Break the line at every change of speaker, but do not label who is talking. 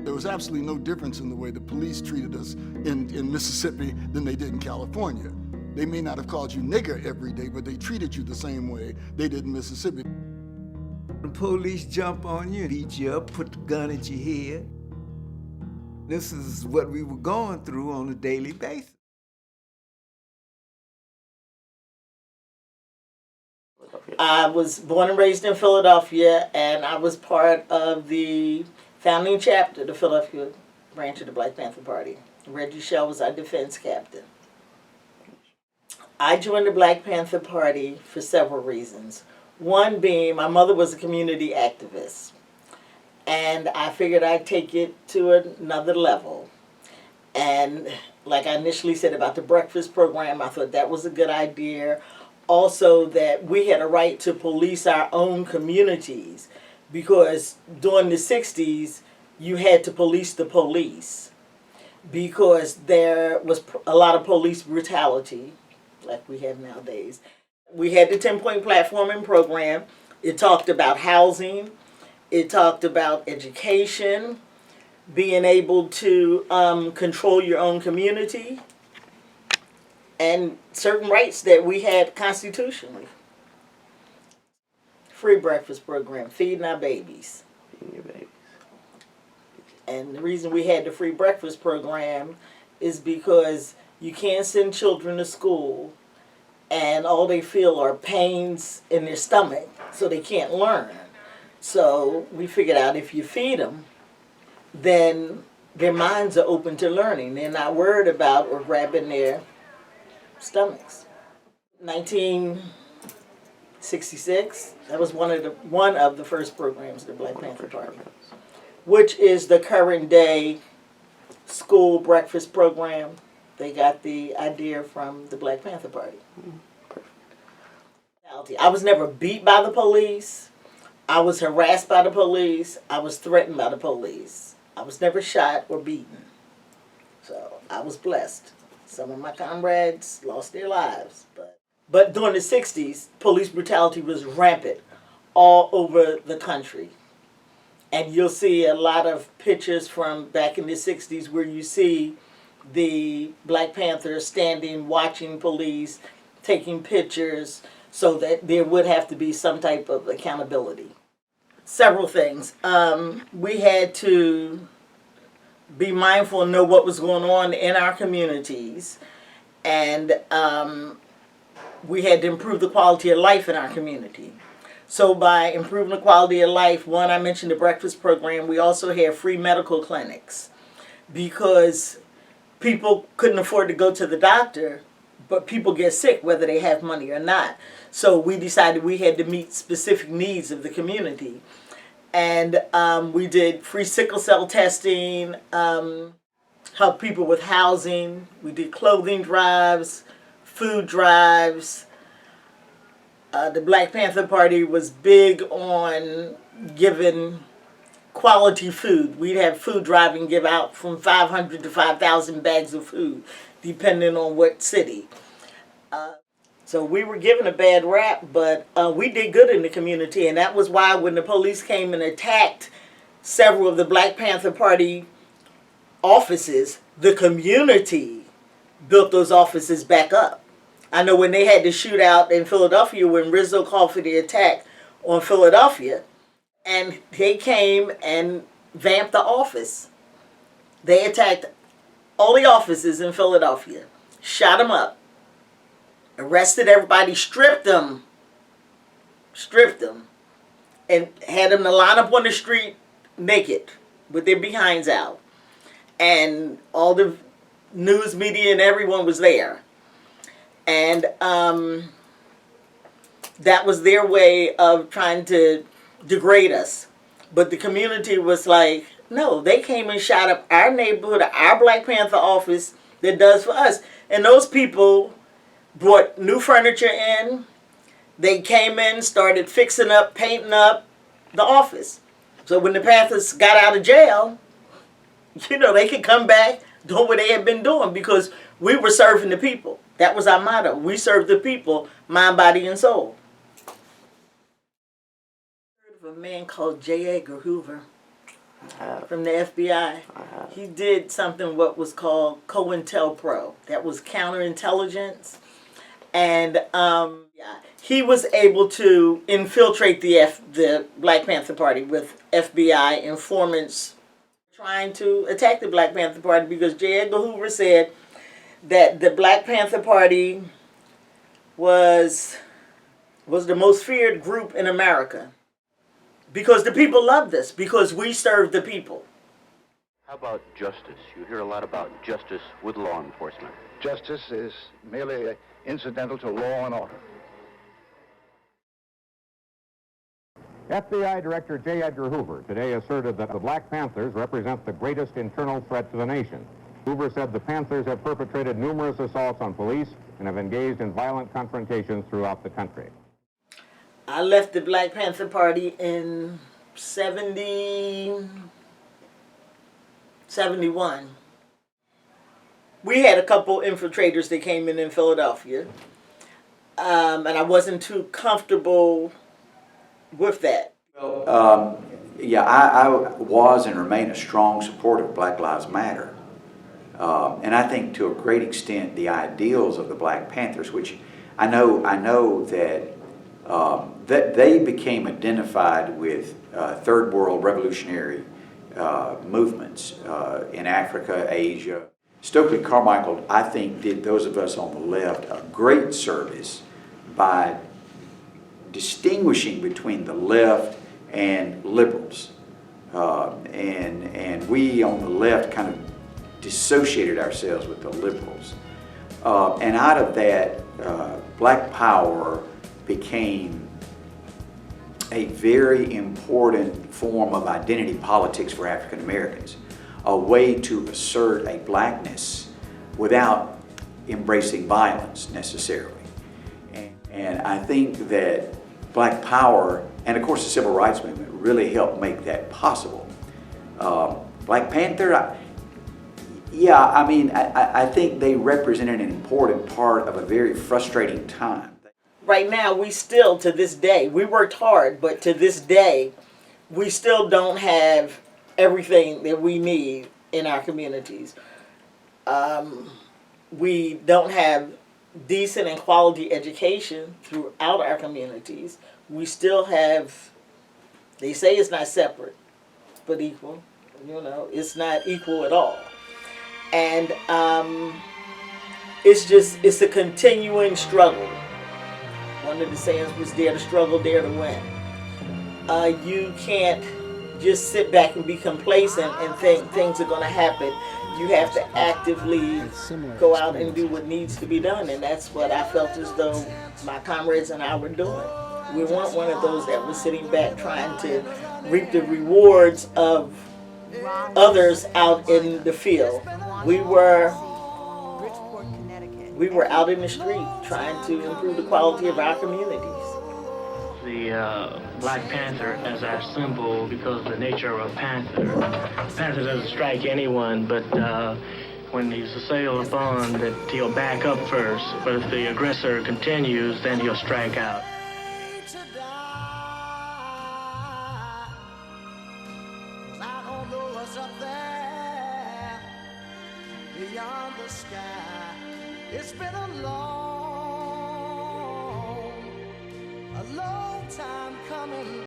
There was absolutely no difference in the way the police treated us in Mississippi than they did in California. They may not have called you nigger every day, but they treated you the same way they did in Mississippi.
The police jump on you, beat you up, put the gun at your head. This is what we were going through on a daily basis.
I was born and raised in Philadelphia, and I was part of the founding chapter of the Philadelphia branch of the Black Panther Party. Reggie Shell was our defense captain. I joined the Black Panther Party for several reasons. One being my mother was a community activist, and I figured I'd take it to another level. And like I initially said about the breakfast program, I thought that was a good idea. Also, that we had a right to police our own communities, because during the 60s, you had to police the police because there was a lot of police brutality like we have nowadays. We had the 10-point platforming program. It talked about housing. It talked about education, being able to control your own community, and certain rights that we had constitutionally. Free breakfast program, feeding our babies.
Feeding your babies.
And the reason we had the free breakfast program is because you can't send children to school and all they feel are pains in their stomach, so they can't learn. So we figured out if you feed them, then their minds are open to learning. They're not worried about or grabbing their stomachs. 1966, that was one of the first programs of the Black Panther Party, which is the current day school breakfast program. They got the idea from the Black Panther Party. I was never beat by the police. I was harassed by the police. I was threatened by the police. I was never shot or beaten. So I was blessed. Some of my comrades lost their lives. But during the 60s, police brutality was rampant all over the country. And you'll see a lot of pictures from back in the 60s where you see the Black Panthers standing, watching police, taking pictures, so that there would have to be some type of accountability. Several things. We had to be mindful and know what was going on in our communities, and we had to improve the quality of life in our community. So by improving the quality of life, one, I mentioned the breakfast program. We also had free medical clinics because people couldn't afford to go to the doctor, but people get sick whether they have money or not. So we decided we had to meet specific needs of the community. And we did free sickle cell testing, helped people with housing. We did clothing drives, food drives. The Black Panther Party was big on giving quality food. We'd have food drive and give out from 500 to 5,000 bags of food, depending on what city. So we were given a bad rap, but we did good in the community, and that was why when the police came and attacked several of the Black Panther Party offices, the community built those offices back up. I know when they had the shootout in Philadelphia, when Rizzo called for the attack on Philadelphia, and they came and vamped the office. They attacked all the offices in Philadelphia, shot them up, arrested everybody, stripped them, and had them to line up on the street naked with their behinds out. And all the news media and everyone was there. And that was their way of trying to degrade us. But the community was like, no, they came and shot up our neighborhood, our Black Panther office that does for us. And those people brought new furniture in. They came in, started fixing up, painting up the office. So when the Panthers got out of jail, you know, they could come back doing what they had been doing because we were serving the people. That was our motto. We serve the people, mind, body, and soul. I heard of a man called J. Edgar Hoover. from the FBI. He did something what was called COINTELPRO. That was counterintelligence. And he was able to infiltrate the Black Panther Party with FBI informants trying to attack the Black Panther Party because J. Edgar Hoover said that the Black Panther Party was the most feared group in America because the people loved us, because we served the people.
How about justice? You hear a lot about justice with law enforcement.
Justice is merely incidental to law and order.
FBI Director J. Edgar Hoover today asserted that the Black Panthers represent the greatest internal threat to the nation. Hoover said the Panthers have perpetrated numerous assaults on police and have engaged in violent confrontations throughout the country.
I left the Black Panther Party in 71. We had a couple infiltrators that came in Philadelphia, and I wasn't too comfortable with that.
Yeah, I was and remain a strong supporter of Black Lives Matter. And I think to a great extent the ideals of the Black Panthers, which I know that that they became identified with third world revolutionary movements in Africa, Asia. Stokely Carmichael, I think, did those of us on the left a great service by distinguishing between the left and liberals. And we on the left kind of dissociated ourselves with the liberals. And out of that, Black Power became a very important form of identity politics for African Americans, a way to assert a blackness without embracing violence necessarily. And I think that Black Power, and of course the Civil Rights Movement, really helped make that possible. Black Panther, I think they represented an important part of a very frustrating time.
Right now, we still, to this day, we worked hard, but to this day, we still don't have everything that we need in our communities. We don't have decent and quality education throughout our communities. We still have, they say it's not separate, but equal. You know, it's not equal at all. And it's a continuing struggle. One of the sayings was dare to struggle, dare to win. You can't just sit back and be complacent and think things are going to happen. You have to actively go out and do what needs to be done. And that's what I felt as though my comrades and I were doing. We weren't one of those that was sitting back trying to reap the rewards of others out in the field. We were out in the street trying to improve the quality of our communities.
The Black Panther as our symbol because of the nature of a panther. Panther doesn't strike anyone, but when he's assailed upon, that he'll back up first. But if the aggressor continues, then he'll strike out.
Beyond the sky, it's been a long time coming.